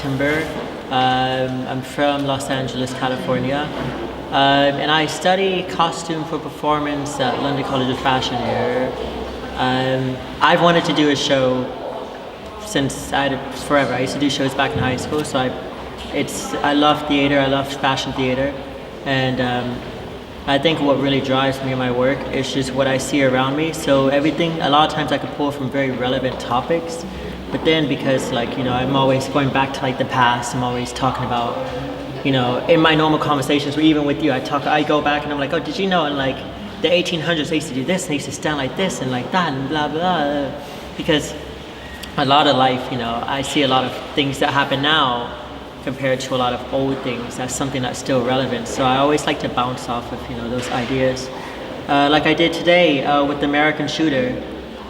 Tymber. I'm from Los Angeles, California. And I study costume for performance at London College of Fashion here. I've wanted to do a show since forever. I used to do shows back in high school, so I love theater, I love fashion theater, and I think what really drives me in my work is just what I see around me. So everything, a lot of times I could pull from very relevant topics, but then because I'm always going back to the past, I'm always talking about, in my normal conversations, or even with you, I go back and I'm like, oh, did you know in the 1800s they used to do this, they used to stand like this and like that and blah, blah, because a lot of life, I see a lot of things that happen now compared to a lot of old things. That's something that's still relevant. So I always like to bounce off of those ideas. Like I did today with the American shooter.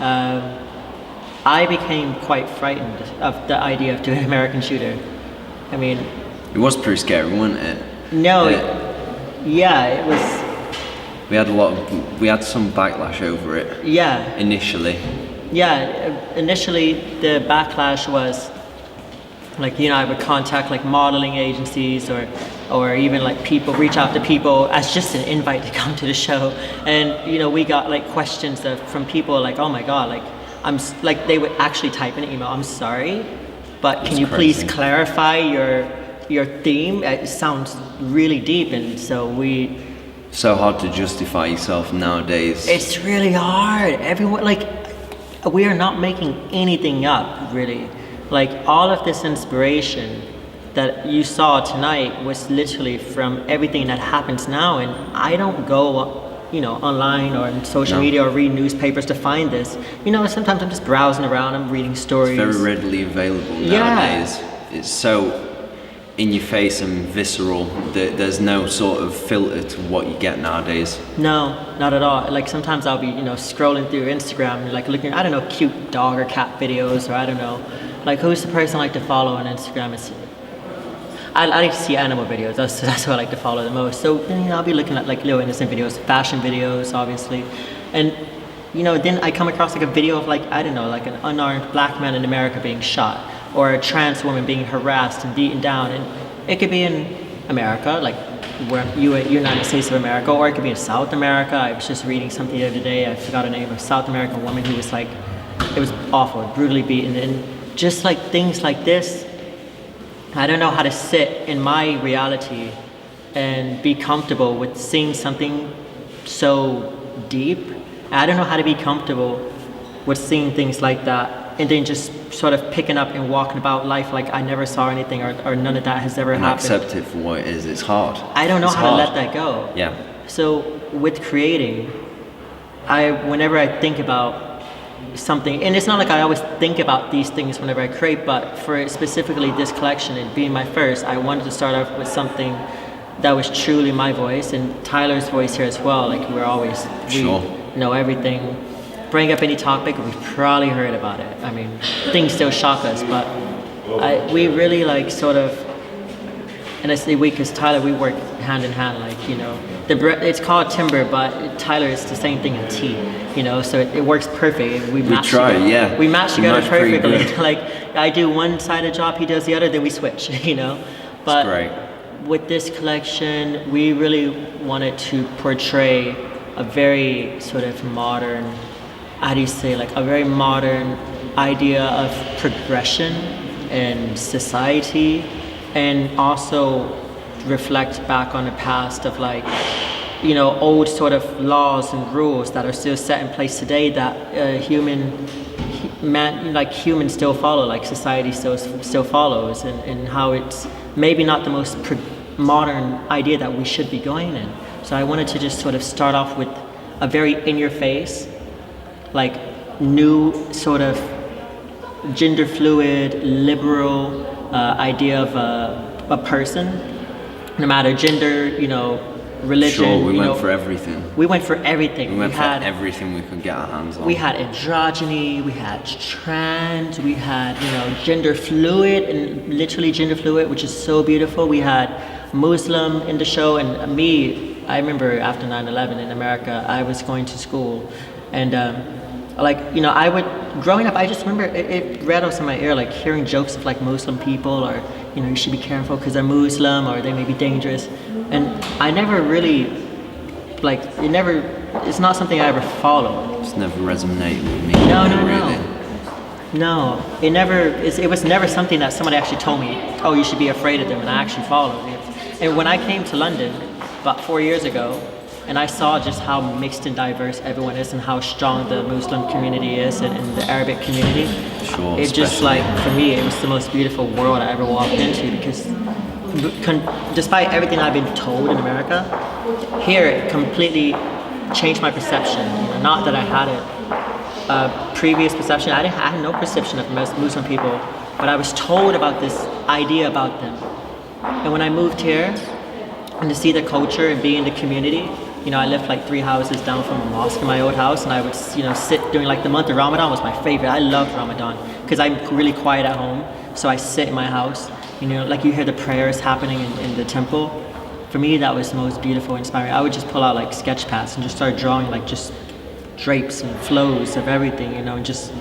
I became quite frightened of the idea of doing an American shooter. I mean, it was pretty scary, wasn't it? No, yeah, it was. We had some backlash over it. Yeah. Initially. Yeah, initially the backlash was I would contact modeling agencies or even people, reach out to people as just an invite to come to the show, and we got questions from people oh my god, they would actually type in an email, I'm sorry, but can you please clarify your theme? It sounds really deep, and so hard to justify yourself nowadays. It's really hard. Everyone we are not making anything up, really. All of this inspiration that you saw tonight was literally from everything that happens now, and I don't go online or on social media or read newspapers to find this. Sometimes I'm just browsing around, I'm reading stories. It's very readily available nowadays. It's so in your face and visceral. There's no sort of filter to what you get nowadays. No, not at all. Sometimes I'll be scrolling through Instagram and looking, I don't know, cute dog or cat videos, or I don't know, who's the person I like to follow on Instagram? I like to see animal videos. That's what I like to follow the most. So I'll be looking at little innocent videos, fashion videos, obviously, and then I come across a video of I don't know, an unarmed black man in America being shot, or a trans woman being harassed and beaten down, and it could be in America, where United States of America, or it could be in South America. I was just reading something the other day. I forgot her name, of a South American woman who was it was awful, brutally beaten, and just things like this. I don't know how to sit in my reality and be comfortable with seeing something so deep. I don't know how to be comfortable with seeing things like that and then just sort of picking up and walking about life like I never saw anything, or none of that has ever happened. Accept it for what it is. It's hard. I don't know how to let that go. Yeah. So with creating, whenever I think about something, and it's not I always think about these things whenever I create, but for specifically this collection, it being my first, I wanted to start off with something that was truly my voice and Tyler's voice here as well. We're always, we know everything. Bring up any topic, we've probably heard about it. I mean, things still shock us, but we really sort of, and I say we because Tyler, we work hand in hand, it's called Tymber, but Tyler is the same thing in T, so it works perfect. We match together perfectly. I do one side of the job, he does the other, then we switch, But great. With this collection, we really wanted to portray a very sort of modern, how do you say, a very modern idea of progression in society, and also reflect back on the past of old sort of laws and rules that are still set in place today that humans still follow, society still follows, and how it's maybe not the most modern idea that we should be going in. So I wanted to just sort of start off with a very in-your-face, new sort of gender fluid, liberal idea of a person, no matter gender, religion. Sure, we went for everything. We went for everything. We went for everything we could get our hands on. We had androgyny, we had trans, we had, gender fluid, and literally gender fluid, which is so beautiful. We had Muslim in the show, and me, I remember after 9/11 in America, I was going to school, and like, you know, growing up, I just remember it rattles in my ear, like hearing jokes of like Muslim people, or, you know, you should be careful because they're Muslim or they may be dangerous. And I never really, like, it's not something I ever followed. It's never resonated with me. No, really. No, it was never something that somebody actually told me, oh, you should be afraid of them, and I actually followed it. And when I came to London about 4 years ago, and I saw just how mixed and diverse everyone is and how strong the Muslim community is and the Arabic community. Sure, it just, like, for me, it was the most beautiful world I ever walked into, because despite everything I've been told in America, here it completely changed my perception. You know, not that I had a previous perception. I had no perception of most Muslim people, but I was told about this idea about them. And when I moved here, and to see the culture and be in the community, you know, I lived like 3 houses down from a mosque in my old house, and I would, you know, sit during like the month of Ramadan was my favorite. I loved Ramadan because I'm really quiet at home, so I sit in my house. You know, like you hear the prayers happening in the temple. For me, that was the most beautiful, inspiring. I would just pull out like sketch pads and just start drawing like just drapes and flows of everything, you know, and just,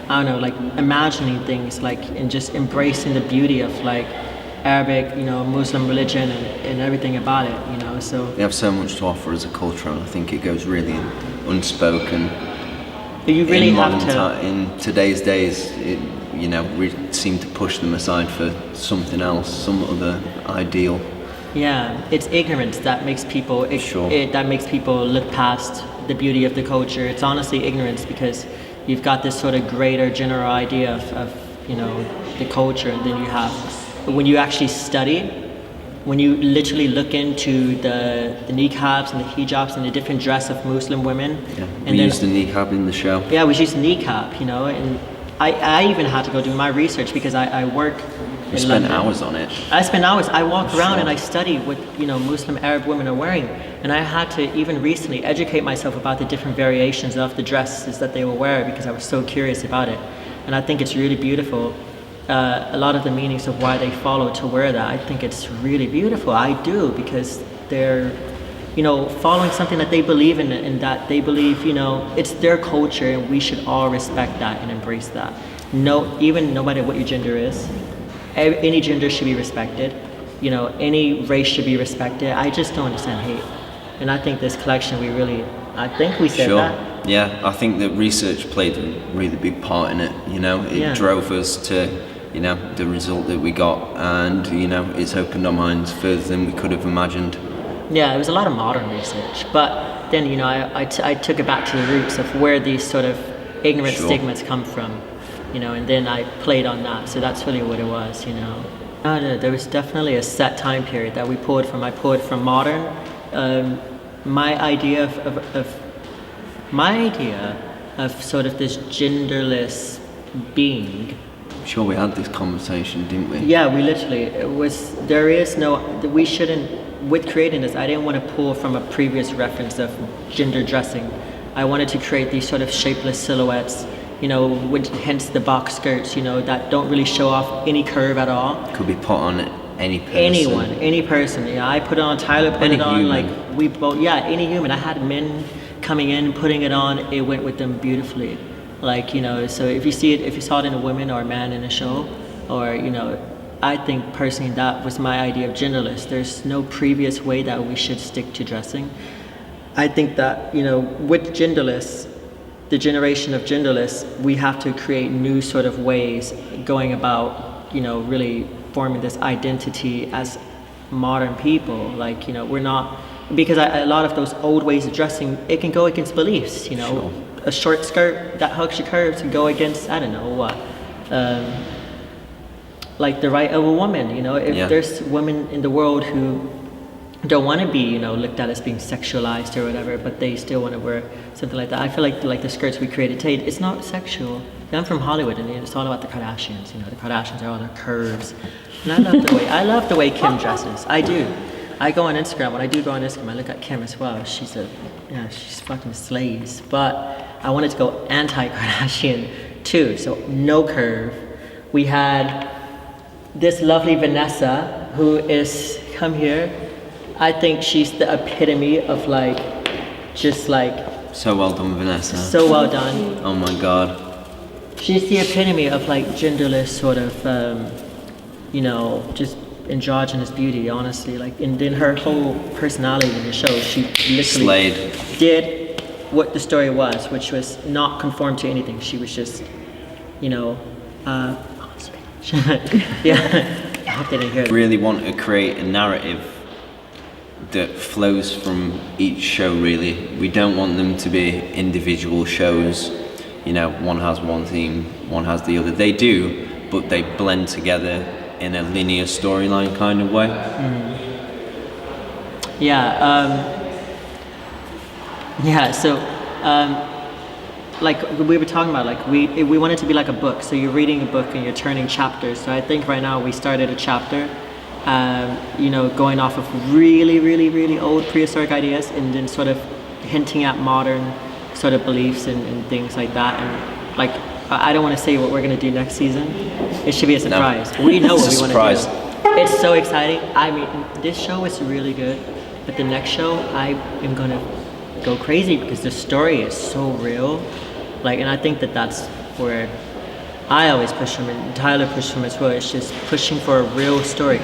I don't know, like imagining things, like, and just embracing the beauty of like Arabic, you know, Muslim religion and everything about it, you know. So we have so much to offer as a culture, and I think it goes really unspoken. You really have to. In today's days, you know, we seem to push them aside for something else, some other ideal. Yeah, it's ignorance that makes people that makes people look past the beauty of the culture. It's honestly ignorance, because you've got this sort of greater general idea of you know, the culture, and then you have, but when you actually study, when you literally look into the niqabs and the hijabs and the different dress of Muslim women. Yeah, and we used the niqab in the show. Yeah, we used niqab, you know, and I even had to go do my research because I work You spent hours on it. I spent hours. I walk around and I study what, you know, Muslim Arab women are wearing, and I had to even recently educate myself about the different variations of the dresses that they will wear, because I was so curious about it. And I think it's really beautiful. A lot of the meanings of why they follow to wear that, I think it's really beautiful. I do, because they're, you know, following something that they believe in, and that they believe, you know, it's their culture, and we should all respect that and embrace that. No matter what your gender is. Any gender should be respected. You know, any race should be respected. I just don't understand hate. And I think this collection, I think we said that. Yeah, I think that research played a really big part in it. You know, it drove us to, you know, the result that we got, and, you know, it's opened our minds further than we could have imagined. Yeah, it was a lot of modern research, but then, you know, I took it back to the roots of where these sort of ignorant stigmas come from. You know, and then I played on that, so that's really what it was, you know. There was definitely a set time period that we pulled from. I pulled from modern. My idea of sort of this genderless being. Sure, we had this conversation, didn't we? Yeah, we literally. We shouldn't. With creating this, I didn't want to pull from a previous reference of gender dressing. I wanted to create these sort of shapeless silhouettes, you know, hence the box skirts, you know, that don't really show off any curve at all. Could be put on any person. Anyone, any person. Yeah, I put it on, Tyler put it on, human. like we both, yeah, any human. I had men coming in, putting it on, it went with them beautifully. Like, you know, so if you saw it in a woman or a man in a show, or, you know, I think personally that was my idea of genderless. There's no previous way that we should stick to dressing. I think that, you know, with genderless, the generation of genderless, we have to create new sort of ways going about, you know, really forming this identity as modern people. Like, you know, we're not, because a lot of those old ways of dressing, it can go against beliefs, you know. Sure. A short skirt that hugs your curves can go against, I don't know what, like the right of a woman, you know. If there's women in the world who don't want to be, you know, looked at as being sexualized or whatever, but they still want to wear something like that. I feel like the skirts we created today, it's not sexual. I'm from Hollywood, and it's all about the Kardashians. You know, the Kardashians are all their curves, and I love the way Kim dresses. I do. I go on Instagram. When I do go on Instagram, I look at Kim as well. She's fucking slays. But I wanted to go anti-Kardashian too, so no curve. We had this lovely Vanessa, who is, come here. I think she's the epitome of like, just like So well done, Vanessa. So well done. Oh my god. She's the epitome of like genderless sort of, you know, just androgynous beauty. Honestly, like in her whole personality in the show, she literally Slayed. did what the story was, which was not conform to anything. She was just, you know, yeah. I hope they didn't hear it. Really want to create a narrative that flows from each show. Really, we don't want them to be individual shows. You know, one has one theme, one has the other. They do, but they blend together in a linear storyline kind of way. Yeah. So, like we were talking about, like we want it to be like a book. So you're reading a book and you're turning chapters. So I think right now we started a chapter, you know, going off of really, really, really old prehistoric ideas, and then sort of hinting at modern sort of beliefs and things like that. And like, I don't want to say what we're gonna do next season. It should be a surprise. No. We know what It's we a want to surprise. do. It's so exciting. I mean, this show is really good, but the next show I am gonna go crazy because the story is so real. Like, and I think that that's where I always push from, and Tyler pushed from as well. It's just pushing for a real story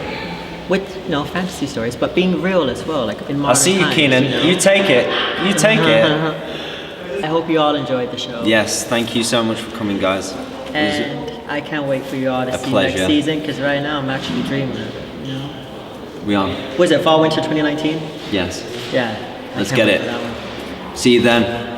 with, you know, fantasy stories, but being real as well. Like in modern I see you, times, Keenan. you know? You take it. You take it. I hope you all enjoyed the show. Yes, thank you so much for coming, guys. And I can't wait for you all to a see pleasure. next season, because right now I'm actually dreaming of it. You know? We are. Was it fall winter 2019? Yes. Yeah. Let's I can't get wait it. for that one. See you then.